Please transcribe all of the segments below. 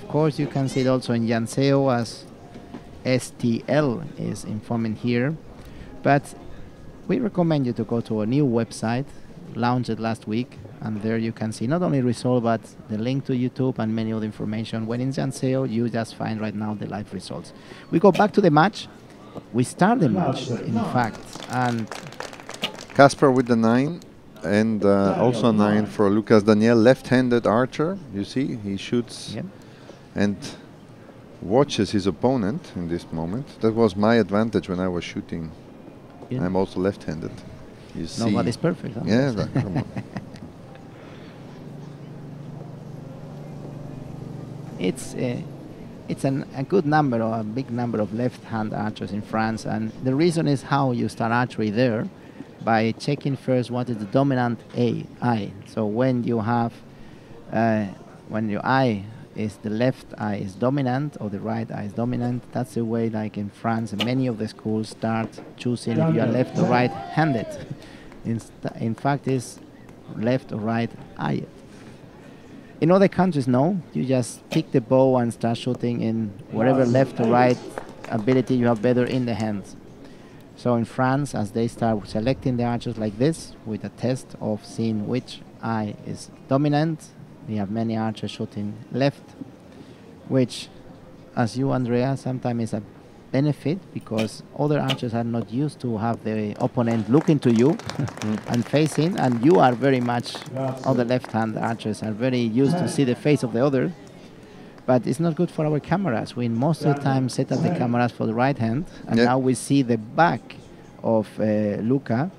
of course, you can see it also in Yanseo as STL is informing here. But we recommend you to go to a new website, launched last week, and there you can see not only result, but the link to YouTube and many other information. When in Yanseo, you just find right now the live results. We go back to the match. We start the match, in fact, and Casper with the 9, and also 9 for Lucas Daniel, left-handed archer. You see, he shoots and watches his opponent in this moment. That was my advantage when I was shooting. I'm also left-handed. You see, nobody's perfect. Huh? Yeah, come on. It's a good number, or a big number of left-hand archers in France, and the reason is how you start archery there, by checking first what is the dominant eye. So when you have, when your eye is the left eye is dominant or the right eye is dominant, that's the way, like in France, many of the schools start choosing if you are left or right-handed. In fact, it's left or right eye. In other countries, no. You just pick the bow and start shooting in whatever left or right ability you have better in the hands. So in France, as they start selecting the archers like this, with a test of seeing which eye is dominant, we have many archers shooting left, which, as you, Andrea, sometimes is a benefit because other archers are not used to have the opponent looking to you and facing, and you are very much, all the left-hand archers are very used to see the face of the other. But it's not good for our cameras. We most of the time set up the cameras for the right hand, and now we see the back of Luca,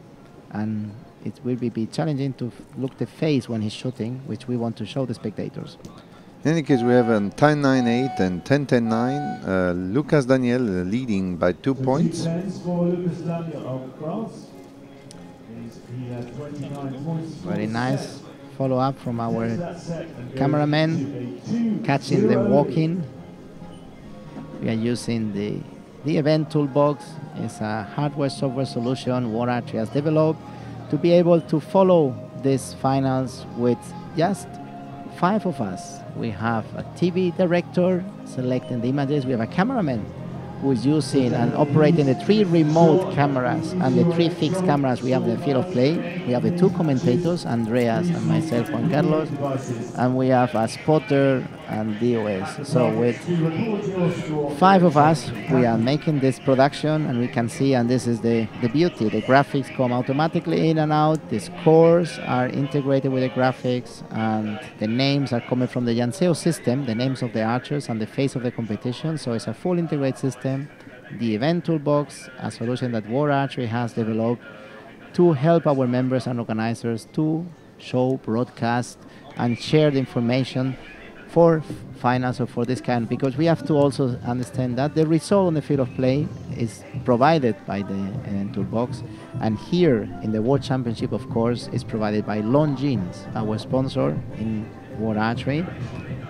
and it will be challenging to look the face when he's shooting, which we want to show the spectators. In any case, we have a 10-9-8 and 10-10-9. Lucas Daniel leading by 2 points. Very nice follow-up from our cameraman, catching them walking. We are using the event toolbox. It's a hardware-software solution World Archery has developed to be able to follow these finals with just 5 of us. We have a TV director selecting the images. We have a cameraman who is using and operating the 3 remote cameras and the 3 fixed cameras we have in the field of play. We have the 2 commentators, Andreas and myself, Juan Carlos, and we have a spotter and DOS. So with 5 of us, we are making this production, and we can see, and this is the beauty, the graphics come automatically in and out, the scores are integrated with the graphics, and the names are coming from the Yanseo system, the names of the archers and the face of the competition. So it's a full integrated system. The event toolbox, a solution that World Archery has developed to help our members and organizers to show, broadcast, and share the information for finals or for this kind, because we have to also understand that the result on the field of play is provided by the event toolbox, and here in the World Championship, of course, is provided by Longines, our sponsor in World Archery,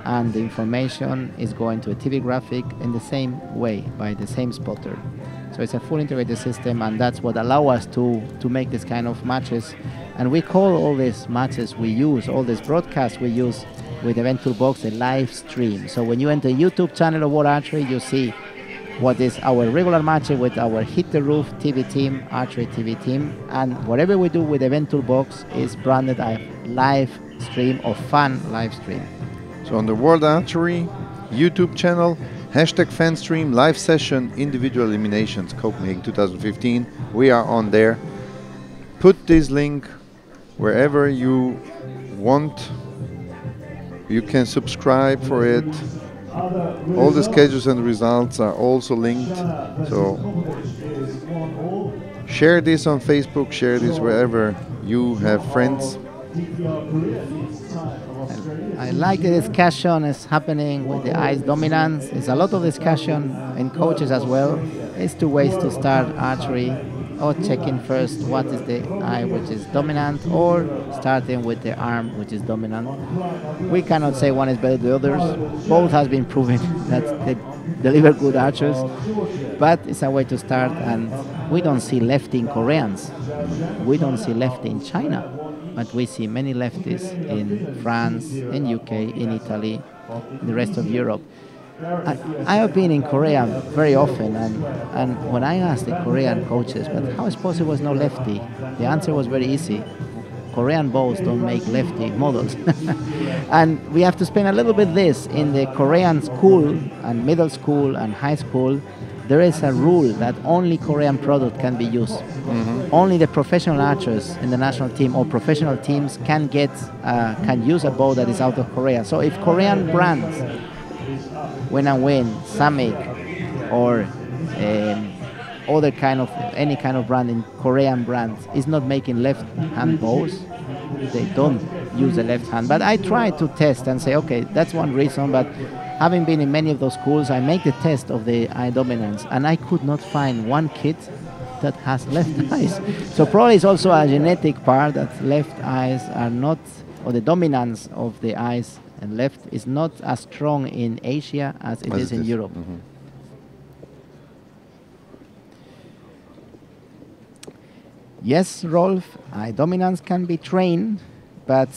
and the information is going to a TV graphic in the same way by the same spotter. So it's a full integrated system, and that's what allows us to make this kind of matches. And we call all these matches we use, all these broadcasts we use with Event Toolbox, a live stream. So when you enter YouTube channel of World Archery, you see what is our regular match with our Hit the Roof TV team, Archery TV team, and whatever we do with Event Toolbox is branded a live stream or fun live stream. So on the World Archery YouTube channel, #FanStream live session individual eliminations Copenhagen 2015. We are on there. Put this link wherever you want. You can subscribe for it. All the schedules and results are also linked. So share this on Facebook, share this wherever you have friends. I like the discussion is happening with the eye's dominance. There's a lot of discussion in coaches as well. It's 2 ways to start archery, or checking first what is the eye which is dominant, or starting with the arm which is dominant. We cannot say one is better than the others. Both has been proven that they deliver good archers, but it's a way to start. And we don't see lefty in Koreans. We don't see lefty in China. But we see many lefties in France, in UK, in Italy, in the rest of Europe. I have been in Korea very often, and when I asked the Korean coaches, but how is possible was no lefty? The answer was very easy. Korean bows don't make lefty models. And we have to spend a little bit this in the Korean school and middle school and high school. There is a rule that only Korean product can be used. Mm-hmm. Only the professional archers in the national team or professional teams can use a bow that is out of Korea. So if Korean brands, Win and Win, Samik, or any kind of brand in Korean brands is not making left hand bows, they don't use the left hand. But I try to test and say, okay, that's one reason, but having been in many of those schools, I make the test of the eye dominance, and I could not find one kid that has left eyes. So probably it's also a genetic part that left eyes are not, or the dominance of the eyes and left is not as strong in Asia as it is in Europe. Mm-hmm. Yes, Rolf, eye dominance can be trained, but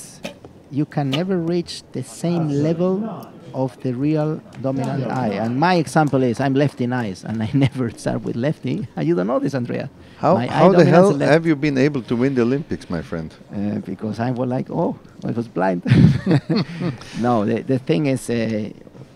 you can never reach the same level of the real dominant eye. And my example is I'm lefty in eyes, and I never start with lefty. You don't know this, Andrea. How the hell have you been able to win the Olympics, my friend? Because I was like, I was blind. No, the thing is,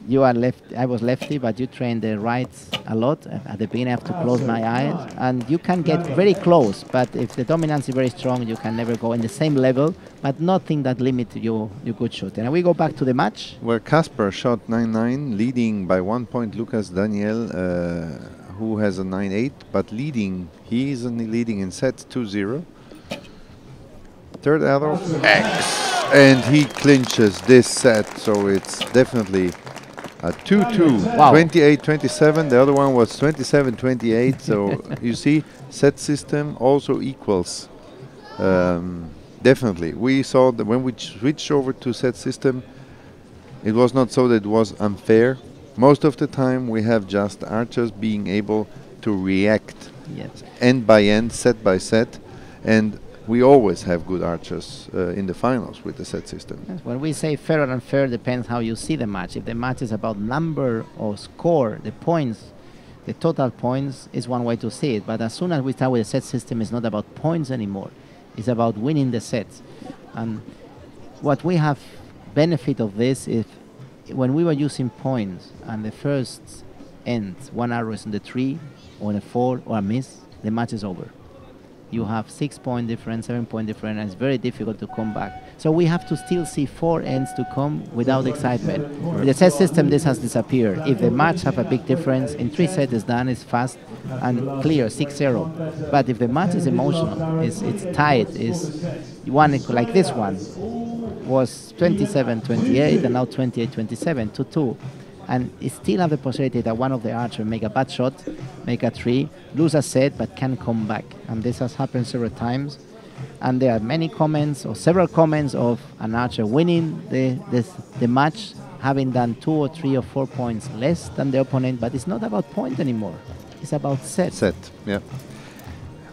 you are I was lefty, but you train the rights a lot. At the beginning, I have to close my eyes, and you can get very close. But if the dominance is very strong, you can never go in the same level. But nothing that limits your good shot. And we go back to the match, where Casper shot 9-9, leading by 1 point. Lucas Daniel, who has a 9-8, but he is only leading in sets 2-0. Third arrow, X, and he clinches this set. So it's definitely a 2-2, wow. 28-27. The other one was 27-28. So you see, set system also equals. Definitely. We saw that when we switched over to set system, it was not so that it was unfair. Most of the time, we have just archers being able to react end by end, set by set. And we always have good archers in the finals with the set system. Yes, when we say fair and unfair, depends how you see the match. If the match is about number or score, the points, the total points is one way to see it. But as soon as we start with the set system, it's not about points anymore. It's about winning the sets. And what we have benefit of this is when we were using points and the first ends, one arrow is in the 3 or the 4 or a miss, the match is over. You have 6 point difference, 7 point difference, and it's very difficult to come back. So we have to still see 4 ends to come without excitement. With the set system, this has disappeared. If the match have a big difference, in 3 sets it's done, it's fast and clear, 6-0. But if the match is emotional, it's tight, is one like this one was 27-28 and now 28-27, 2-2. And it still have the possibility that one of the archers make a bad shot, make a 3, lose a set, but can come back. And this has happened several times. And there are many comments, or several comments, of an archer winning the match, having done 2 or 3 or 4 points less than the opponent. But it's not about point anymore. It's about set. Set, yeah.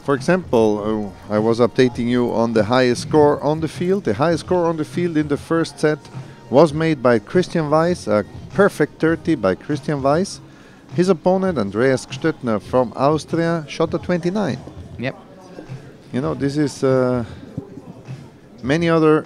For example, I was updating you on the highest score on the field. The highest score on the field in the first set was made by Christian Weiss, a perfect 30 by Christian Weiss. His opponent, Andreas Stöttner from Austria, shot a 29. Yep. You know, this is many other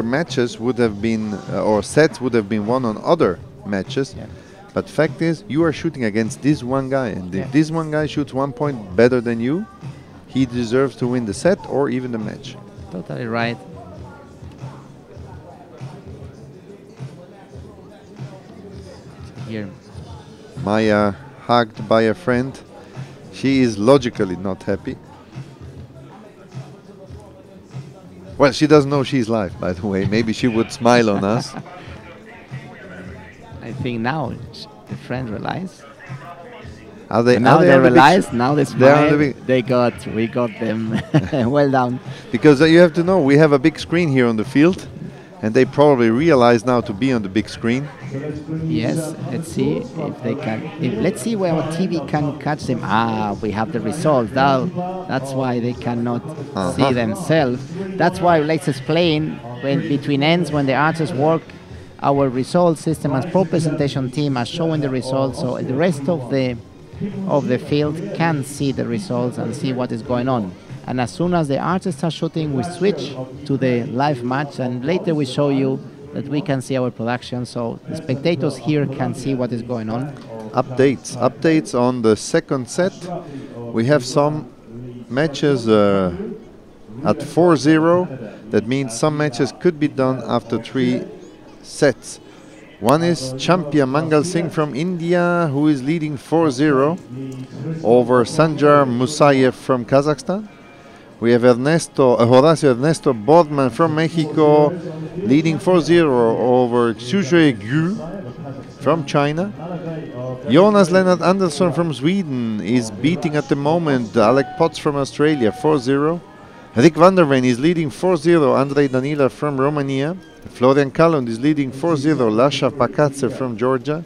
matches would have been, or sets would have been won on other matches. Yeah. But fact is, you are shooting against this one guy, and if this one guy shoots 1 point better than you, he deserves to win the set or even the match. Totally right. Here, Maya, hugged by a friend. She is logically not happy. Well, she doesn't know she's live, by the way. Maybe she would smile on us. I think now the friend realize. Are they? Now they realize. Now they smile. We got them. Well done. Because you have to know, we have a big screen here on the field, and they probably realize now to be on the big screen. Yes, let's see if they can. Let's see where our TV can catch them. We have the results. Now that's why they cannot see themselves. That's why let's explain between ends, when the archers work, our result system as pro presentation team are showing the results, so the rest of the field can see the results and see what is going on. And as soon as the archers start shooting, we switch to the live match, and later we show you that we can see our production, so the spectators here can see what is going on. Updates on the second set. We have some matches at 4-0. That means some matches could be done after 3 sets. One is Champia Mangal Singh from India, who is leading 4-0 over Sanjar Musayev from Kazakhstan. We have Horacio Ernesto Bodman from Mexico, leading 4-0 over Xuzhe Gu from China. Jonas Lennart Andersson from Sweden is beating at the moment Alec Potts from Australia, 4-0. Rick van der Ven is leading 4-0 Andrei Danila from Romania. Florian Kalund is leading 4-0 Lasha Pakatse from Georgia.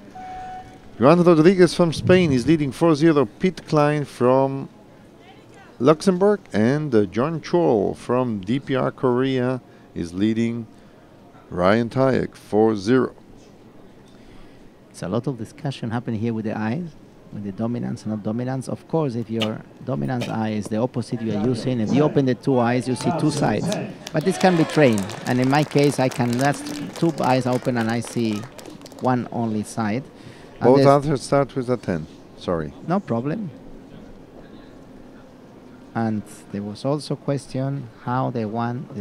Juan Rodriguez from Spain is leading 4-0 Pete Klein from Luxembourg. And John Chol from DPR Korea is leading Ryan Tayek 4-0. It's a lot of discussion happening here with the eyes, with the dominance and not dominance. Of course, if your dominance eye is the opposite you are using, if you open the 2 eyes, you see 2 sides. But this can be trained. And in my case, that's 2 eyes open and I see 1 only side. Both others start with a 10. Sorry. No problem. And there was also a question how the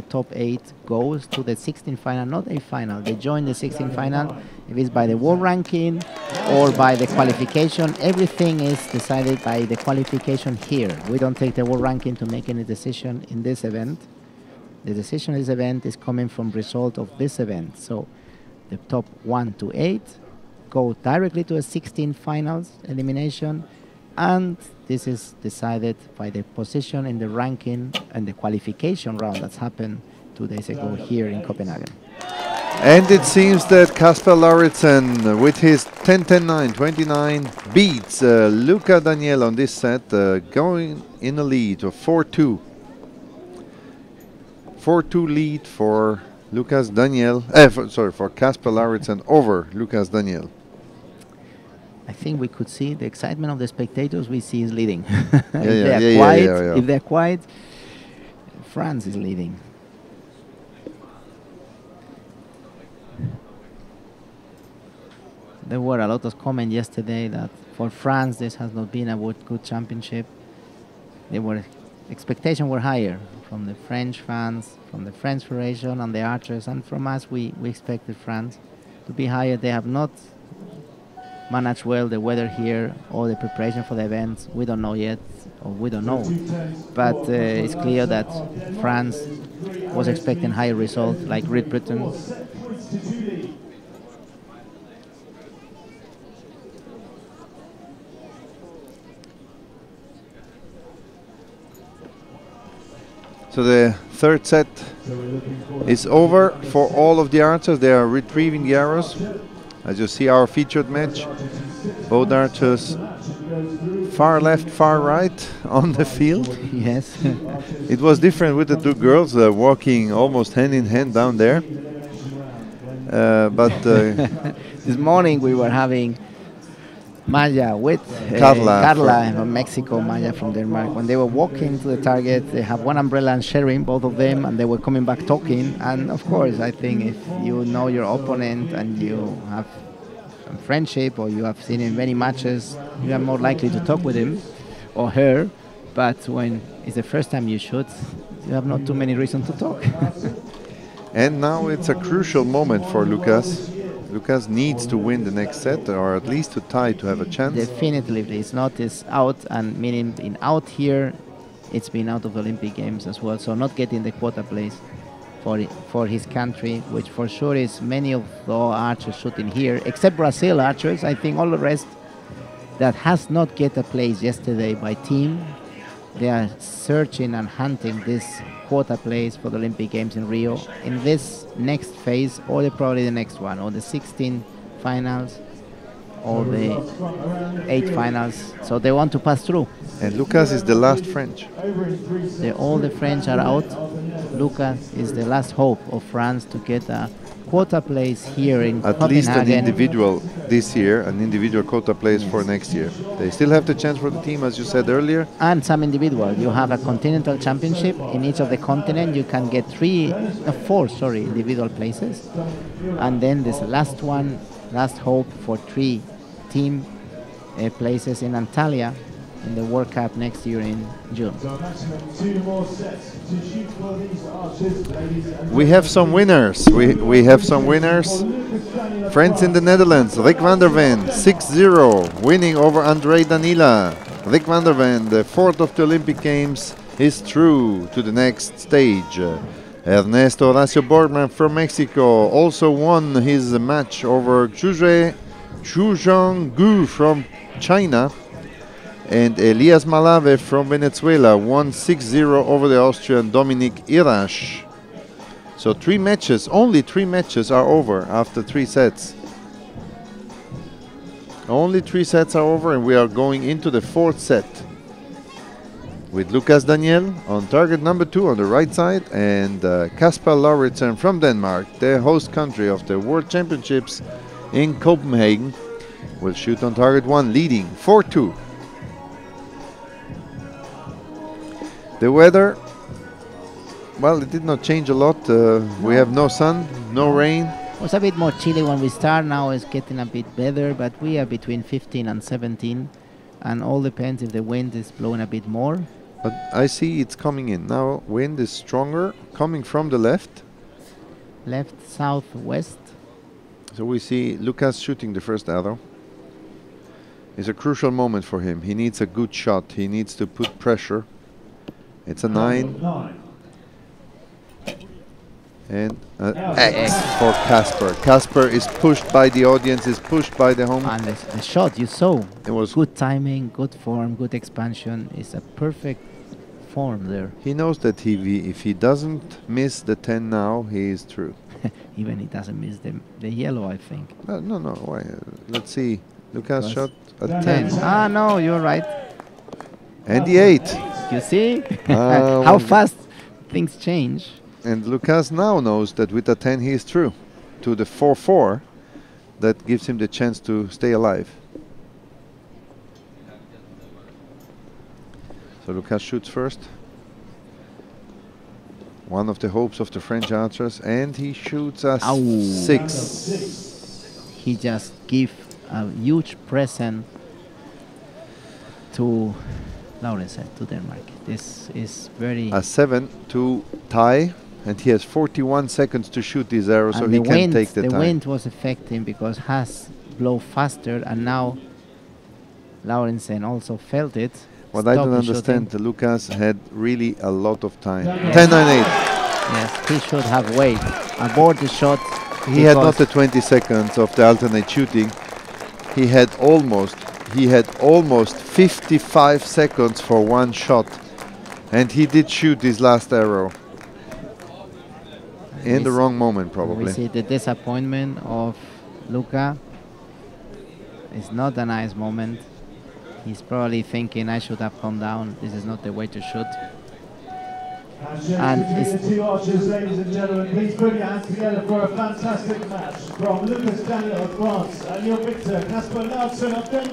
top 8 goes to the 16th final, not a final. They join the 16th final. If it's by the world ranking or by the qualification, everything is decided by the qualification here. We don't take the world ranking to make any decision in this event. The decision in this event is coming from result of this event. So the top 1 to 8 go directly to a 16 finals elimination, and this is decided by the position in the ranking and the qualification round that's happened 2 days ago here in Copenhagen. And it seems that Casper Lauridsen, with his 10-10-9, 29, beats Luca Daniel on this set, going in a lead of 4-2. 4-2 lead for Lucas Daniel, for Casper Lauridsen over Lucas Daniel. I think we could see the excitement of the spectators. We see is leading. If they're quiet, France is leading. There were a lot of comments yesterday that for France this has not been a good championship. Expectations were higher from the French fans, from the French Federation and the archers, and from us we expected France to be higher. They have not managed well the weather here or the preparation for the events. We don't know yet, or we don't know. But it's clear that France was expecting higher results like Great Britain. So the third set is over for all of the archers. They are retrieving the arrows. As you see, our featured match, both archers far left, far right on the field. Yes. It was different with the 2 girls walking almost hand in hand down there. This morning we were having Maya with Carla from Mexico, Maya from Denmark. When they were walking to the target, they have one umbrella and sharing, both of them, and they were coming back talking. And of course, I think if you know your opponent and you have some friendship or you have seen in many matches, you are more likely to talk with him or her. But when it's the first time you shoot, you have not too many reasons to talk. And now it's a crucial moment for Lucas. Lucas needs to win the next set, or at least to tie to have a chance. Definitely, it's not this out, and meaning in out here, it's been out of the Olympic Games as well. So not getting the quota place for his country, which for sure is many of the archers shooting here, except Brazil archers. I think all the rest that has not get a place yesterday by team, they are searching and hunting this quota place for the Olympic Games in Rio in this next phase, or probably the next one, or the 16 finals or the 8 finals. So they want to pass through. And Lucas is the last French. All the French are out. Lucas is the last hope of France to get a quota place here in At Copenhagen. least an individual this year, an individual quota place for next year. They still have the chance for the team, as you said earlier. And some individual. You have a continental championship in each of the continent. You can get four individual places. And then this last one, last hope for 3 team places in Antalya in the World Cup next year in June. We have some winners. We have some winners. Friends in the Netherlands, Rick van der Ven, 6-0, winning over André Danila. Rick van der Ven, the 4th of the Olympic Games, is through to the next stage. Ernesto Horacio Borgman from Mexico also won his match over Zhuzhong Gu from China. And Elias Malave from Venezuela won 6-0 over the Austrian Dominik Irasch. So 3 matches, only 3 matches are over after 3 sets. Only 3 sets are over, and we are going into the 4th set with Lucas Daniel on target number 2 on the right side, and Casper Lauridsen from Denmark, the host country of the World Championships in Copenhagen, will shoot on target 1, leading 4-2. The weather, well, it did not change a lot. We have no sun, no rain. It was a bit more chilly when we start. Now it's getting a bit better, but we are between 15 and 17, and all depends if the wind is blowing a bit more. But I see it's coming in. Now wind is stronger, coming from the left. Left, south, west. So we see Lucas shooting the first arrow. It's a crucial moment for him. He needs a good shot. He needs to put pressure. It's a 9. And X for Casper. Casper is pushed by the audience, is pushed by the home. And the shot you saw, it was good timing, good form, good expansion. It's a perfect form there. He knows that if he doesn't miss the 10 now, he is through. Even he doesn't miss the yellow, I think. No. Why? Let's see. Lucas shot at 10. Ah, no, you're right. And the 8. You see how fast things change. And Lucas now knows that with the 10 he is through to the 4-4. That gives him the chance to stay alive. So Lucas shoots first. One of the hopes of the French archers, and he shoots a 6. He just gave a huge present to Lauridsen, to Denmark. This is very... A 7 to tie, and he has 41 seconds to shoot this arrow, so he can take the time. The wind was affecting because Haas blow faster, and now Lauridsen also felt it. What I don't understand, Lucas had really a lot of time. 10-9-8. Yes, he should have waited. Abort the shot. He had not the 20 seconds of the alternate shooting. He had almost 55 seconds for one shot, and he did shoot his last arrow in the wrong moment, probably. We see the disappointment of Luca. It's not a nice moment. He's probably thinking, I should have come down. This is not the way to shoot. And the 2 archers, ladies and gentlemen, please put your hands together for a fantastic match from Lucas Daniel of France and your victor, Casper Lauridsen of Denmark.